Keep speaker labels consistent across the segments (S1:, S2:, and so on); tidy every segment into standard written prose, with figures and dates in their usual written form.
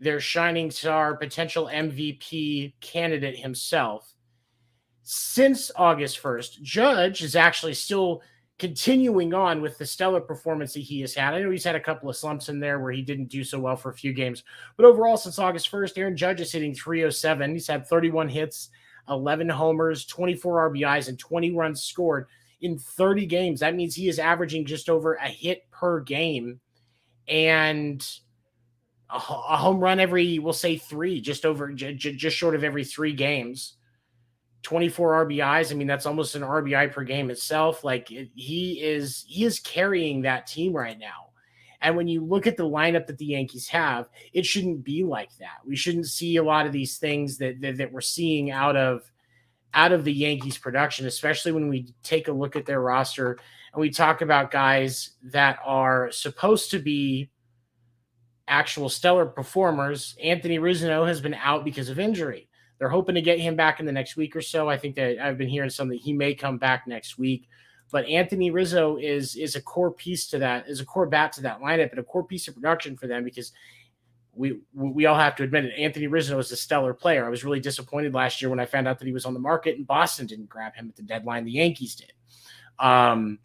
S1: their shining star, potential MVP candidate himself. Since August 1st, Judge is actually still continuing on with the stellar performance that he has had. I know he's had a couple of slumps in there where he didn't do so well for a few games, but overall, since August 1st, Aaron Judge is hitting .307. He's had 31 hits, 11 homers, 24 RBIs, and 20 runs scored in 30 games. That means he is averaging just over a hit per game and a home run every, we'll say three, just short of every 3 games. 24 RBIs. I mean, that's almost an RBI per game itself. Like he is carrying that team right now. And when you look at the lineup that the Yankees have, it shouldn't be like that. We shouldn't see a lot of these things that we're seeing out of the Yankees production, especially when we take a look at their roster and we talk about guys that are supposed to be actual stellar performers. Anthony Rizzo has been out because of injury. They're hoping to get him back in the next week or so. I think that I've been hearing something that he may come back next week. But Anthony Rizzo is a core piece to that, is a core bat to that lineup and a core piece of production for them because we all have to admit it. Anthony Rizzo is a stellar player. I was really disappointed last year when I found out that he was on the market and Boston didn't grab him at the deadline. The Yankees did. But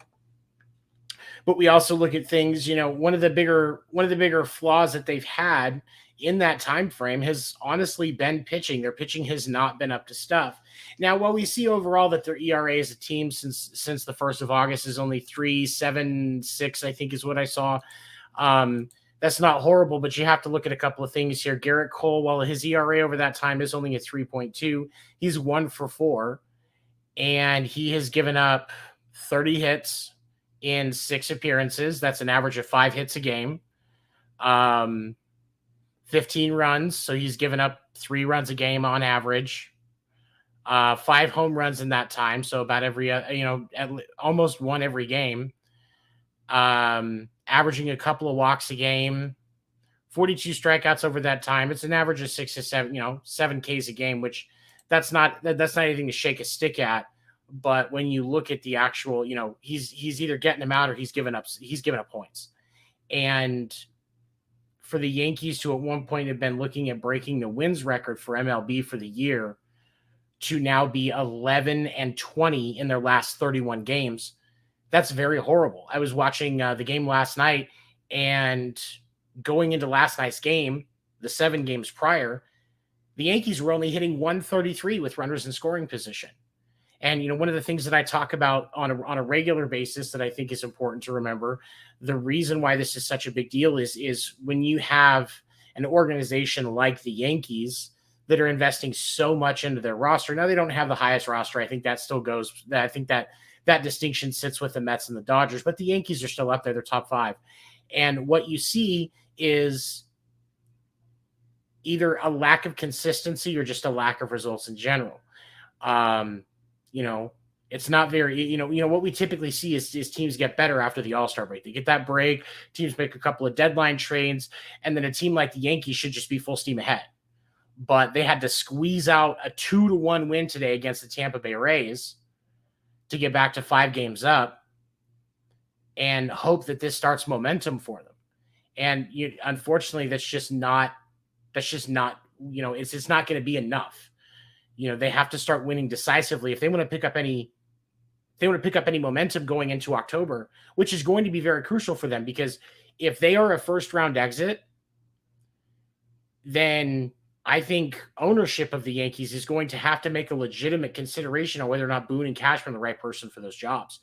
S1: we also look at things, one of the bigger flaws that they've had in that time frame has honestly been pitching. Their pitching has not been up to stuff. Now, while we see overall that their ERA as a team since the 1st of August is only 3.76, I think is what I saw. That's not horrible, but you have to look at a couple of things here. Garrett Cole, while his ERA over that time is only a 3.2, he's 1 for 4, and he has given up 30 hits in 6 appearances. That's an average of 5 hits a game. 15 runs, so he's given up 3 runs a game on average. 5 home runs in that time, so about every, almost 1 every game. Averaging a couple of walks a game. 42 strikeouts over that time. It's an average of 6 to 7, 7 Ks a game, which that's not anything to shake a stick at. But when you look at the actual, he's either getting them out or he's giving up points. And for the Yankees to at one point have been looking at breaking the wins record for MLB for the year to now be 11-20 in their last 31 games, that's very horrible. I was watching the game last night, and going into last night's game, the 7 games prior, the Yankees were only hitting 133 with runners in scoring position. And, one of the things that I talk about on a regular basis that I think is important to remember, the reason why this is such a big deal is when you have an organization like the Yankees that are investing so much into their roster. Now, they don't have the highest roster. I think that still goes. I think that distinction sits with the Mets and the Dodgers, but the Yankees are still up there. They're top 5. And what you see is either a lack of consistency or just a lack of results in general. It's not very, what we typically see is teams get better after the All-Star break. They get that break, teams make a couple of deadline trades, and then a team like the Yankees should just be full steam ahead. But they had to squeeze out a 2-1 win today against the Tampa Bay Rays to get back to 5 games up and hope that this starts momentum for them. And unfortunately, that's just not, it's not going to be enough. They have to start winning decisively if they want to pick up any momentum going into October, which is going to be very crucial for them, because if they are a first round exit, then I think ownership of the Yankees is going to have to make a legitimate consideration on whether or not Boone and Cashman are the right person for those jobs.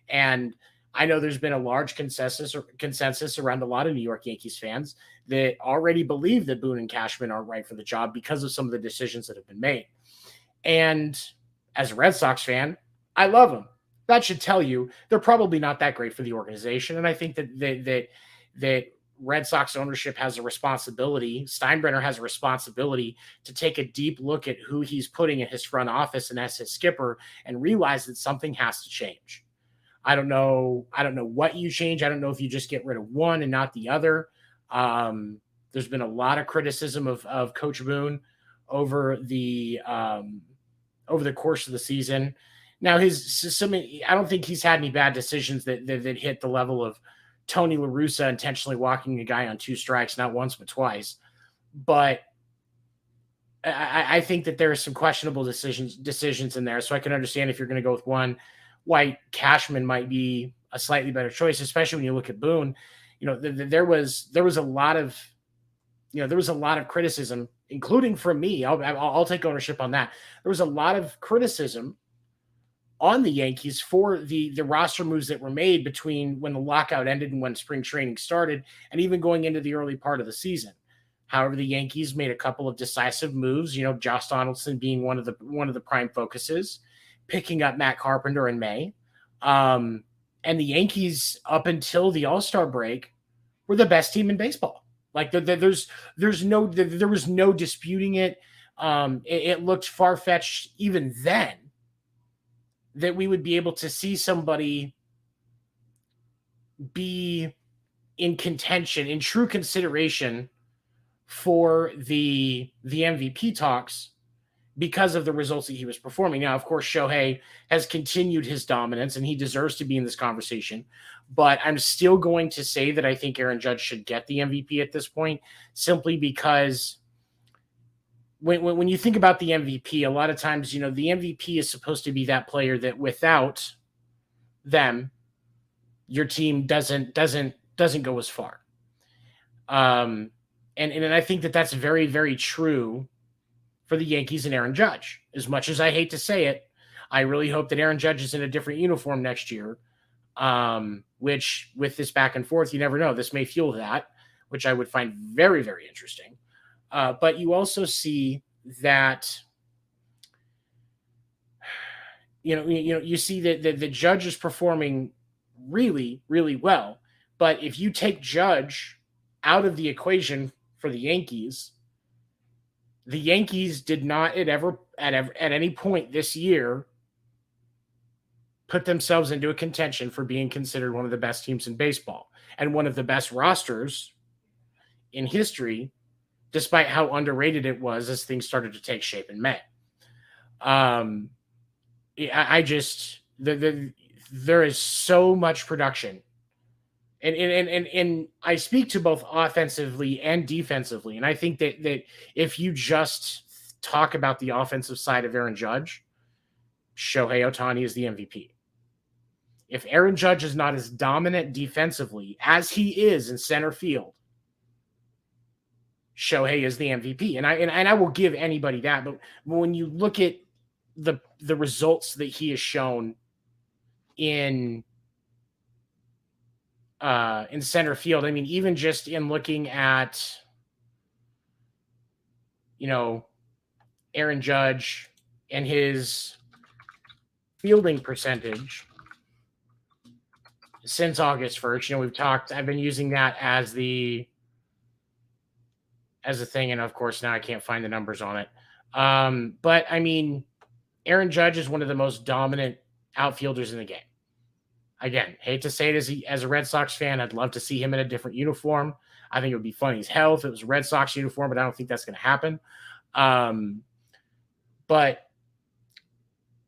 S1: And I know there's been a large consensus around a lot of New York Yankees fans that already believe that Boone and Cashman aren't right for the job because of some of the decisions that have been made. And as a Red Sox fan, I love them. That should tell you they're probably not that great for the organization. And I think that Red Sox ownership has a responsibility. Steinbrenner has a responsibility to take a deep look at who he's putting in his front office and as his skipper and realize that something has to change. I don't know what you change. I don't know if you just get rid of one and not the other. There's been a lot of criticism of Coach Boone over the course of the season. Now, I don't think he's had any bad decisions that hit the level of Tony La Russa intentionally walking a guy on 2 strikes, not once but twice. but I think that there are some questionable decisions in there. So I can understand if you're going to go with one, why Cashman might be a slightly better choice, especially when you look at Boone. There was a lot of criticism, including from me. I'll take ownership on that. There was a lot of criticism on the Yankees for the roster moves that were made between when the lockout ended and when spring training started, and even going into the early part of the season. However, the Yankees made a couple of decisive moves, Josh Donaldson being one of the prime focuses, picking up Matt Carpenter in May. And the Yankees, up until the All-Star break, were the best team in baseball. Like there was no disputing it. It looked far-fetched even then that we would be able to see somebody be in contention, in true consideration for the MVP talks because of the results that he was performing. Now, of course, Shohei has continued his dominance and he deserves to be in this conversation, but I'm still going to say that I think Aaron Judge should get the MVP at this point, simply because when you think about the MVP, a lot of times, the MVP is supposed to be that player that without them, your team doesn't go as far. And I think that that's very, very true for the Yankees and Aaron Judge. As much as I hate to say it, I really hope that Aaron Judge is in a different uniform next year, which with this back and forth, you never know. This may fuel that, which I would find very, very interesting. But you also see that, you see that the Judge is performing really, really well. But if you take Judge out of the equation for the Yankees did not at any point this year put themselves into a contention for being considered one of the best teams in baseball and one of the best rosters in history, despite how underrated it was as things started to take shape in May. There is so much production. And I speak to both offensively and defensively. And I think that if you just talk about the offensive side of Aaron Judge, Shohei Ohtani is the MVP. If Aaron Judge is not as dominant defensively as he is in center field, Shohei is the MVP. And I will give anybody that. But when you look at the results that he has shown in center field, I mean, even just in looking at, Aaron Judge and his fielding percentage since August 1st, I've been using that as a thing. And of course, now I can't find the numbers on it. But I mean, Aaron Judge is one of the most dominant outfielders in the game. Again, hate to say it as a Red Sox fan, I'd love to see him in a different uniform. I think it would be funny as hell if it was a Red Sox uniform, but I don't think that's going to happen. But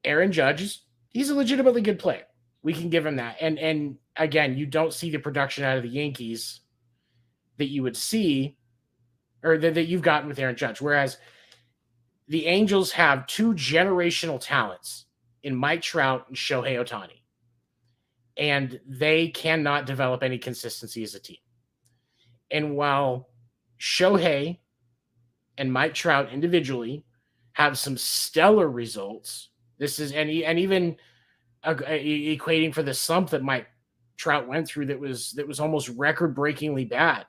S1: Aaron Judge, he's a legitimately good player. We can give him that. And again, you don't see the production out of the Yankees that you would see or that you've gotten with Aaron Judge. Whereas the Angels have two generational talents in Mike Trout and Shohei Ohtani. And they cannot develop any consistency as a team. And while Shohei and Mike Trout individually have some stellar results, and even equating for the slump that Mike Trout went through that was almost record-breakingly bad.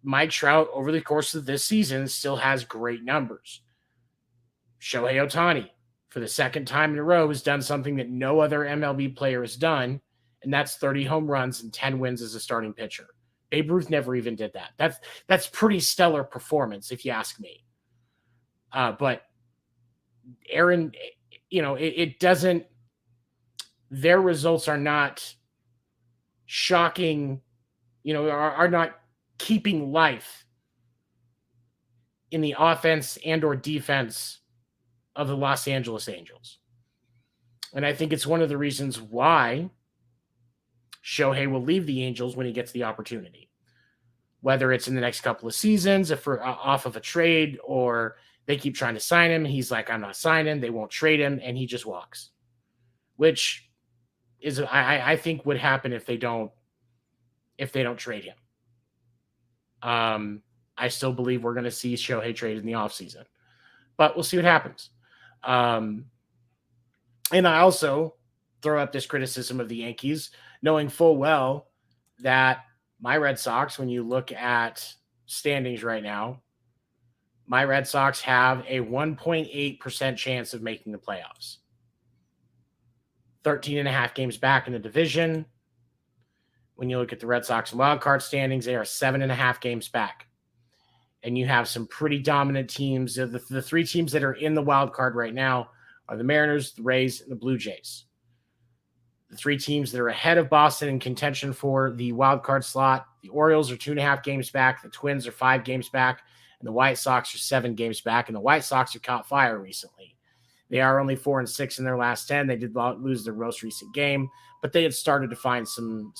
S1: Mike Trout, over the course of this season, still has great numbers. Shohei Ohtani, for the second time in a row, has done something that no other MLB player has done, and that's 30 home runs and 10 wins as a starting pitcher. Babe Ruth never even did that. That's pretty stellar performance, if you ask me. But Aaron, it doesn't. Their results are not shocking. Are not keeping life in the offense and or defense of the Los Angeles Angels. And I think it's one of the reasons why Shohei will leave the Angels when he gets the opportunity. whether it's in the next couple of seasons, if we're off of a trade, or they keep trying to sign him. He's like, I'm not signing. They won't trade him, and he just walks, which is I think would happen if they don't trade him. I still believe we're going to see Shohei traded in the offseason, but we'll see what happens. And I also throw up this criticism of the Yankees, knowing full well that my Red Sox, when you look at standings right now, my Red Sox have a 1.8% chance of making the playoffs. 13 and a half games back in the division. When you look at the Red Sox and wild card standings, they are 7.5 games back. And you have some pretty dominant teams. The three teams that are in the wild card right now are the Mariners, the Rays, and the Blue Jays. The three teams that are ahead of Boston in contention for the wild card slot, the Orioles are 2.5 games back, the Twins are 5 games back, and the White Sox are 7 games back. And the White Sox have caught fire recently. They are only 4-6 in their last 10. They did lose their most recent game, but they had started to find some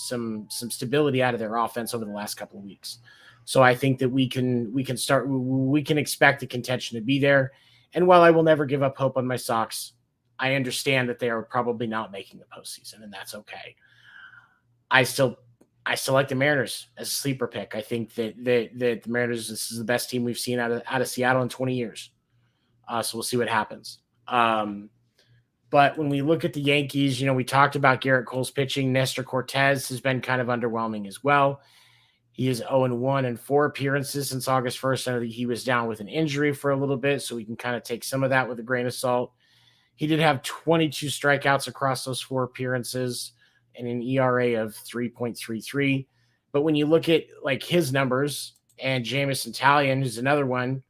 S1: stability out of their offense over the last couple of weeks. So I think that we can expect the contention to be there. And while I will never give up hope on my Sox, I understand that they are probably not making the postseason, and that's okay. I still like the Mariners as a sleeper pick. I think that the Mariners, this is the best team we've seen out of Seattle in 20 years. So we'll see what happens. But when we look at the Yankees, we talked about Garrett Cole's pitching. Nestor Cortez has been kind of underwhelming as well. He is 0-1 in 4 appearances since August 1st. I know that he was down with an injury for a little bit, so we can kind of take some of that with a grain of salt. He did have 22 strikeouts across those 4 appearances and an ERA of 3.33. But when you look at his numbers, and Jamison Talion, who's another one,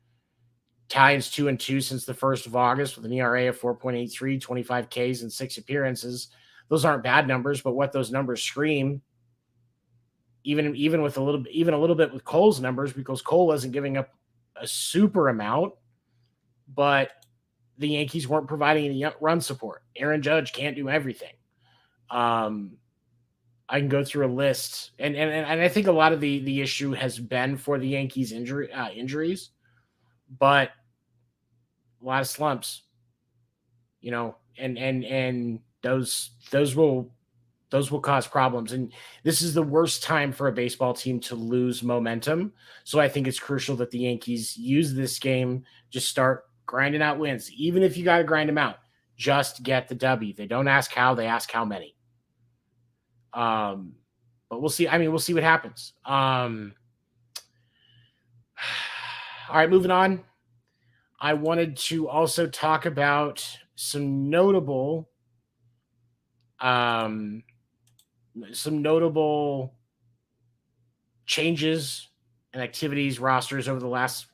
S1: Talion's 2-2 since the 1st of August with an ERA of 4.83, 25 Ks and 6 appearances. Those aren't bad numbers, but what those numbers scream, even a little bit with Cole's numbers, because Cole wasn't giving up a super amount, but the Yankees weren't providing any run support. Aaron Judge can't do everything. I can go through a list, and I think a lot of the issue has been for the Yankees injuries, but a lot of slumps, and those will cause problems. And this is the worst time for a baseball team to lose momentum. So I think it's crucial that the Yankees use this game, just start grinding out wins. Even if you got to grind them out, just get the W. They don't ask how, they ask how many. But we'll see. We'll see what happens. All right, moving on. I wanted to also talk about some notable changes and activities, rosters over the last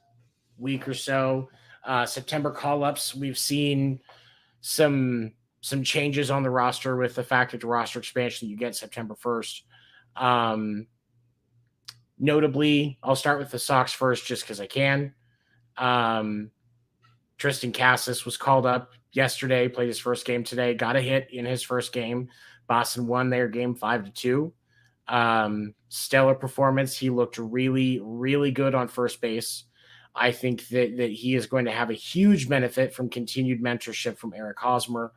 S1: week or so. September call-ups, we've seen some changes on the roster with the fact that the roster expansion you get September 1st. Notably, I'll start with the Sox first just because I can. Tristan Casas was called up yesterday, played his first game today, got a hit in his first game. Boston won their game 5-2. Stellar performance. He looked really, really good on first base. I think that he is going to have a huge benefit from continued mentorship from Eric Hosmer.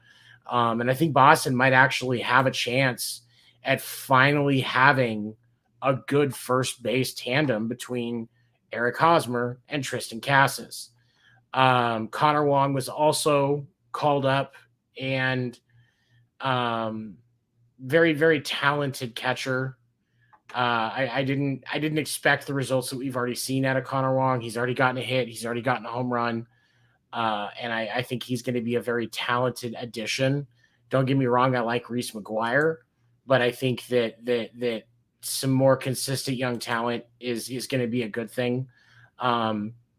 S1: And I think Boston might actually have a chance at finally having a good first base tandem between Eric Hosmer and Tristan Casas. Connor Wong was also called up, and very, very talented catcher. I didn't expect the results that we've already seen out of Connor Wong. He's already gotten a hit. He's already gotten a home run. And I think he's going to be a very talented addition. Don't get me wrong. I like Reese McGuire, but I think that some more consistent young talent is going to be a good thing.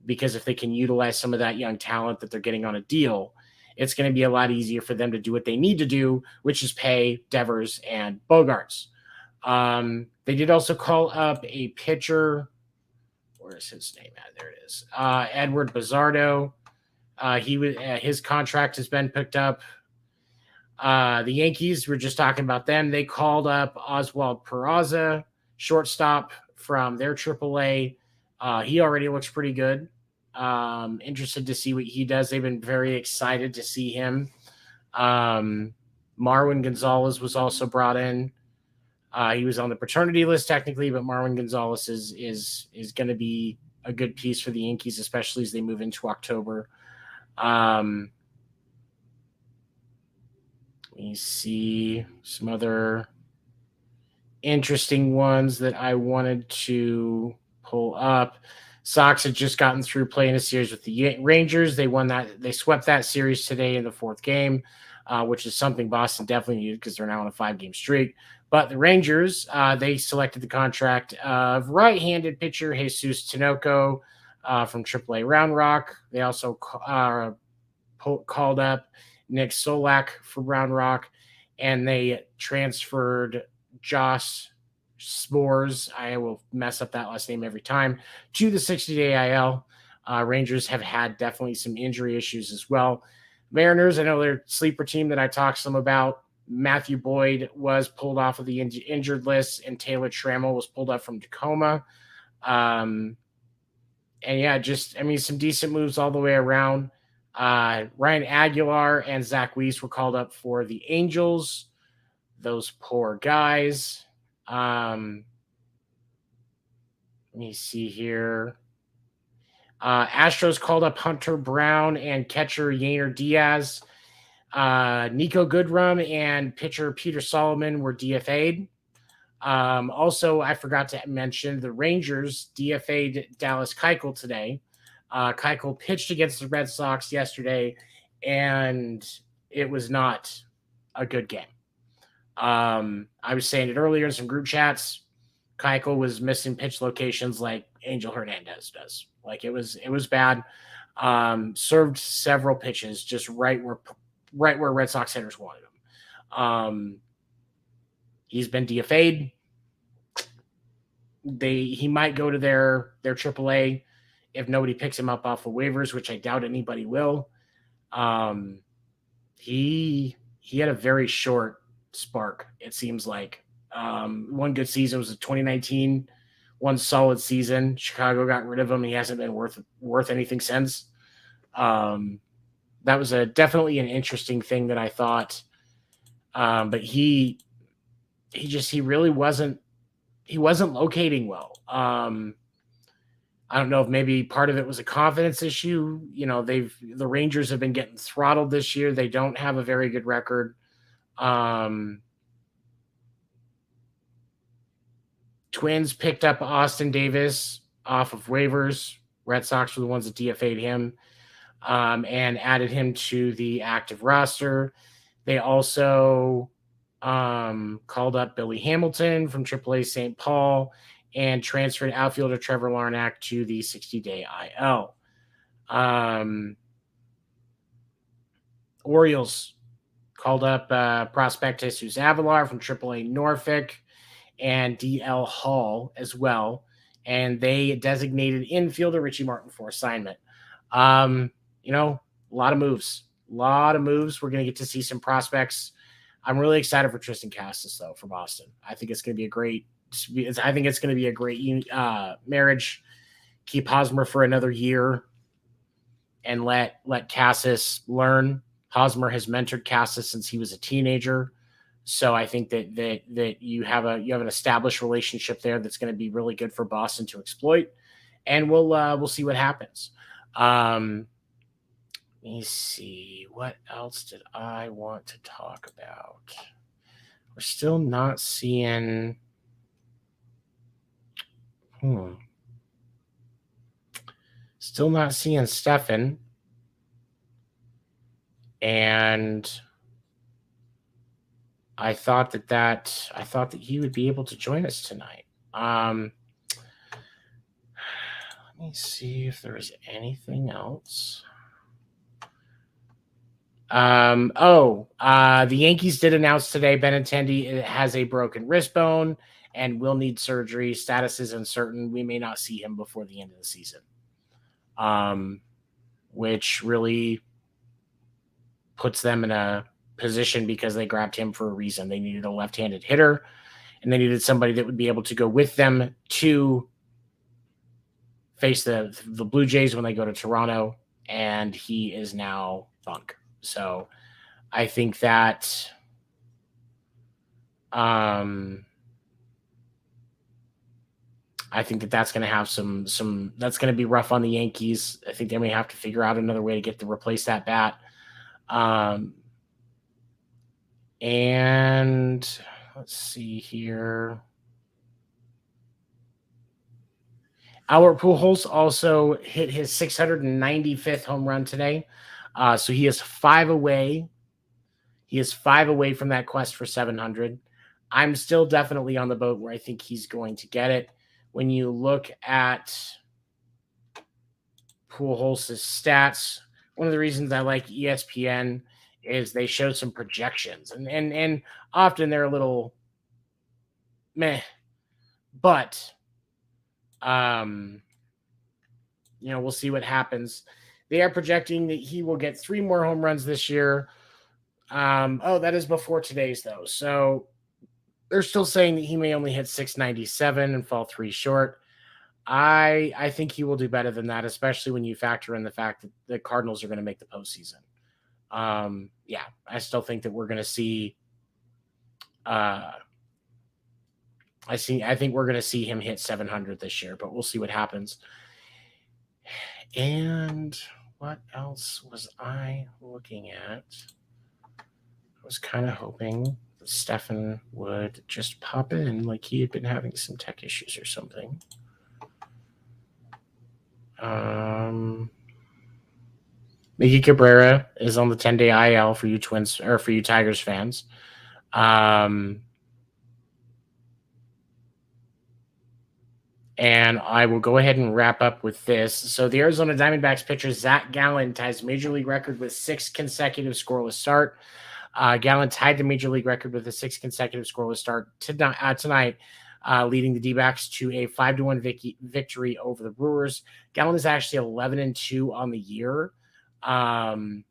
S1: Because if they can utilize some of that young talent that they're getting on a deal, it's going to be a lot easier for them to do what they need to do, which is pay Devers and Bogarts. They did also call up a pitcher. Where is his name at? There it is. Edward Bizardo. His contract has been picked up. The Yankees, we're just talking about them. They called up Oswald Peraza, shortstop from their AAA. He already looks pretty good. Interested to see what he does. They've been very excited to see him. Marwin Gonzalez was also brought in. He was on the paternity list technically, but Marwin Gonzalez is going to be a good piece for the Yankees, especially as they move into October. Let me see some other interesting ones that I wanted to pull up. Sox had just gotten through playing a series with the Rangers. They won that. They swept that series today in the fourth game, which is something Boston definitely needed because they're now on a 5-game streak. But the Rangers, they selected the contract of right-handed pitcher Jesus Tinoco from AAA Round Rock. They also called up Nick Solak for Round Rock, and they transferred Josh Spores, I will mess up that last name every time, to the 60-day IL. Rangers have had definitely some injury issues as well. Mariners, I know their sleeper team that I talked some about. Matthew Boyd was pulled off of the injured list, and Taylor Trammell was pulled up from Tacoma. And yeah, some decent moves all the way around. Ryan Aguilar and Zach Weiss were called up for the Angels. Those poor guys. Let me see here. Astros called up Hunter Brown and catcher Yainer Diaz. Nico Goodrum and pitcher Peter Solomon were DFA'd. Also, I forgot to mention the Rangers DFA'd Dallas Keuchel today. Keuchel pitched against the Red Sox yesterday, and it was not a good game. I was saying it earlier in some group chats. Keuchel was missing pitch locations like Angel Hernandez does. Like it was bad. Served several pitches just right where Red Sox hitters wanted him. He's been DFA'd. He might go to their AAA if nobody picks him up off of waivers, which I doubt anybody will. He had a very short spark, it seems like. One good season was 2019, one solid season. Chicago got rid of him. He hasn't been worth anything since. That was definitely an interesting thing that I thought. But he really wasn't locating well. I don't know if maybe part of it was a confidence issue. You know, the Rangers have been getting throttled this year. They don't have a very good record. Twins picked up Austin Davis off of waivers. Red Sox were the ones that DFA'd him, and added him to the active roster. They also called up Billy Hamilton from AAA St. Paul and transferred outfielder Trevor Larnach to the 60-day IL. Orioles called up prospect Jesus Avilar from AAA Norfolk and DL Hall as well. And they designated infielder Richie Martin for assignment. A lot of moves. We're going to get to see some prospects. I'm really excited for Tristan Casas, though, for Boston. I think it's going to be a great marriage. Keep Hosmer for another year and let Casas learn. Hosmer has mentored Casas since he was a teenager. So I think that you have an established relationship there that's going to be really good for Boston to exploit, and we'll see what happens. Let me see, what else did I want to talk about? We're still not seeing. Still not seeing Stefan, and I thought that he would be able to join us tonight. Let me see if there is anything else. The Yankees did announce today Benintendi has a broken wrist bone and will need surgery. Status is uncertain. We may not see him before the end of the season, which really puts them in a position because they grabbed him for a reason. They needed a left-handed hitter, and they needed somebody that would be able to go with them to face the Blue Jays when they go to Toronto, and he is now Thunk. So I think that that's going to have some that's going to be rough on the Yankees. I think they may have to figure out another way to replace that bat. And let's see here. Albert Pujols also hit his 695th home run today. So he is 5 away. He is 5 away from that quest for 700. I'm still definitely on the boat where I think he's going to get it. When you look at Pujols' stats, one of the reasons I like ESPN is they show some projections, and often they're a little meh, but we'll see what happens. They are projecting that he will get 3 more home runs this year. That is before today's though, so they're still saying that he may only hit 697 and fall 3 short. I think he will do better than that, especially when you factor in the fact that the Cardinals are going to make the postseason. I still think that we're going to see. I think we're going to see him hit 700 this year, but we'll see what happens. And what else was I looking at? I was kind of hoping that Stefan would just pop in, like he had been having some tech issues or something. Miggy Cabrera is on the 10-day IL for you Twins or for you Tigers fans. And I will go ahead and wrap up with this. So the Arizona Diamondbacks pitcher Zach Gallen ties Major League record with 6 consecutive scoreless start. Gallen tied the Major League record with a 6 consecutive scoreless start tonight, leading the D-backs to a 5-1 victory over the Brewers. Gallen is actually 11-2 on the year, and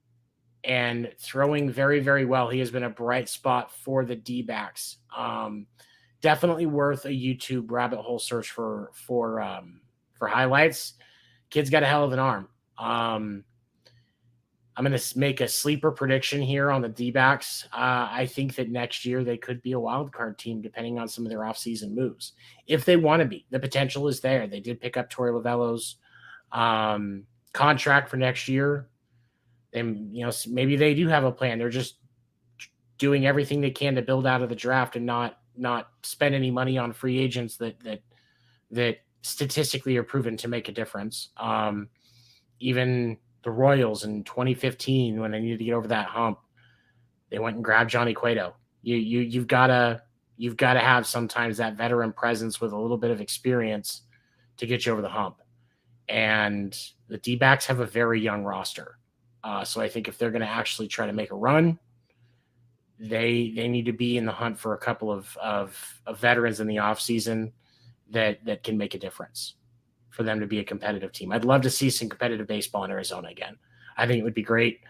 S1: throwing very, very well. He has been a bright spot for the D-backs. Definitely worth a YouTube rabbit hole search for highlights. Kid's got a hell of an arm. I'm going to make a sleeper prediction here on the D-backs. I think that next year they could be a wild card team depending on some of their offseason moves. If they want to be, the potential is there. They did pick up Torey Lovello's contract for next year. And, maybe they do have a plan. They're just doing everything they can to build out of the draft and not spend any money on free agents that statistically are proven to make a difference. Even the Royals in 2015, when they needed to get over that hump, they went and grabbed Johnny Cueto. You've got to have sometimes that veteran presence with a little bit of experience to get you over the hump. And the D-backs have a very young roster. So I think if they're going to actually try to make a run, they need to be in the hunt for a couple of veterans in the offseason that can make a difference for them to be a competitive team. I'd love to see some competitive baseball in Arizona again. I think it would be great.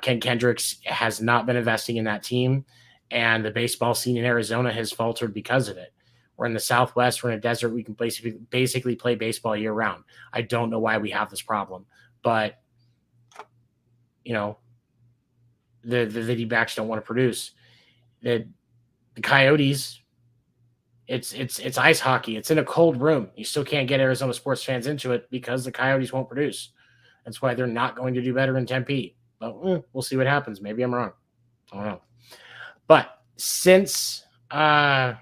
S1: Ken Kendricks has not been investing in that team, and the baseball scene in Arizona has faltered because of it. We're in the Southwest. We're in a desert. We can basically play baseball year round. I don't know why we have this problem, but the D-backs don't want to produce. The Coyotes, it's ice hockey. It's in a cold room. You still can't get Arizona sports fans into it because the Coyotes won't produce. That's why they're not going to do better in Tempe. But we'll see what happens. Maybe I'm wrong. I don't know. But since my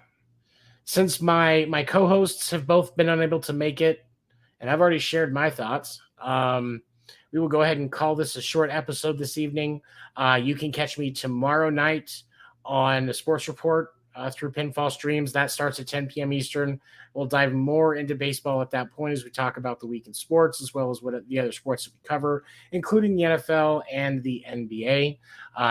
S1: co-hosts have both been unable to make it, and I've already shared my thoughts, we will go ahead and call this a short episode this evening. You can catch me tomorrow night on the Sports Report through Pinfall Streams. That starts at 10 p.m. Eastern. We'll dive more into baseball at that point as we talk about the week in sports, as well as what the other sports that we cover, including the NFL and the NBA.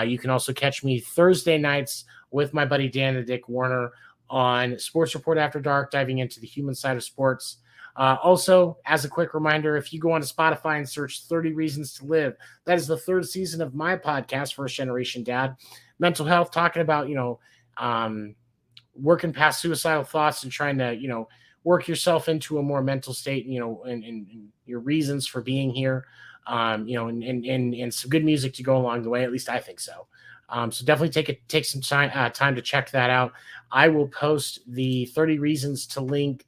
S1: You can also catch me Thursday nights with my buddy Dan and Dick Warner on Sports Report After Dark, diving into the human side of sports. Also, as a quick reminder, if you go onto Spotify and search 30 Reasons to Live, that is the 3rd season of my podcast, First Generation Dad. Mental health, talking about, working past suicidal thoughts and trying to, work yourself into a more mental state, and your reasons for being here, and some good music to go along the way. At least I think so. So definitely take some time to check that out. I will post the 30 reasons to live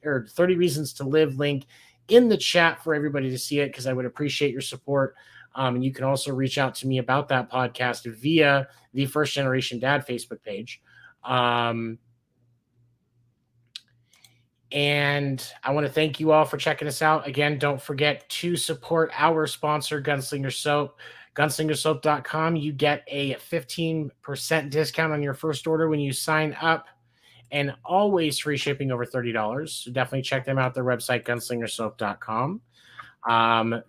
S1: link in the chat for everybody to see it, because I would appreciate your support. And you can also reach out to me about that podcast via the First Generation Dad Facebook page. And I want to thank you all for checking us out. Again, don't forget to support our sponsor, Gunslinger Soap. GunslingerSoap.com. You get a 15% discount on your first order when you sign up, and always free shipping over $30. So definitely check them out. Their website, GunslingerSoap.com.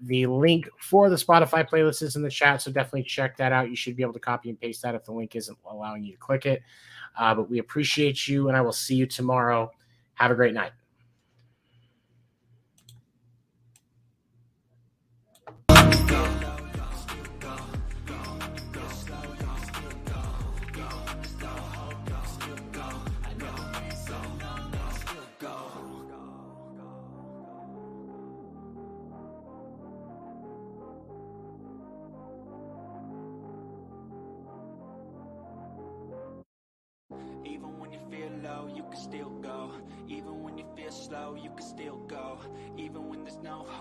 S1: The link for the Spotify playlist is in the chat, so definitely check that out. You should be able to copy and paste that if the link isn't allowing you to click it. But we appreciate you, and I will see you tomorrow. Have a great night.
S2: Even when you feel low, you can still go. Even when you feel slow, you can still go. Even when there's no hope.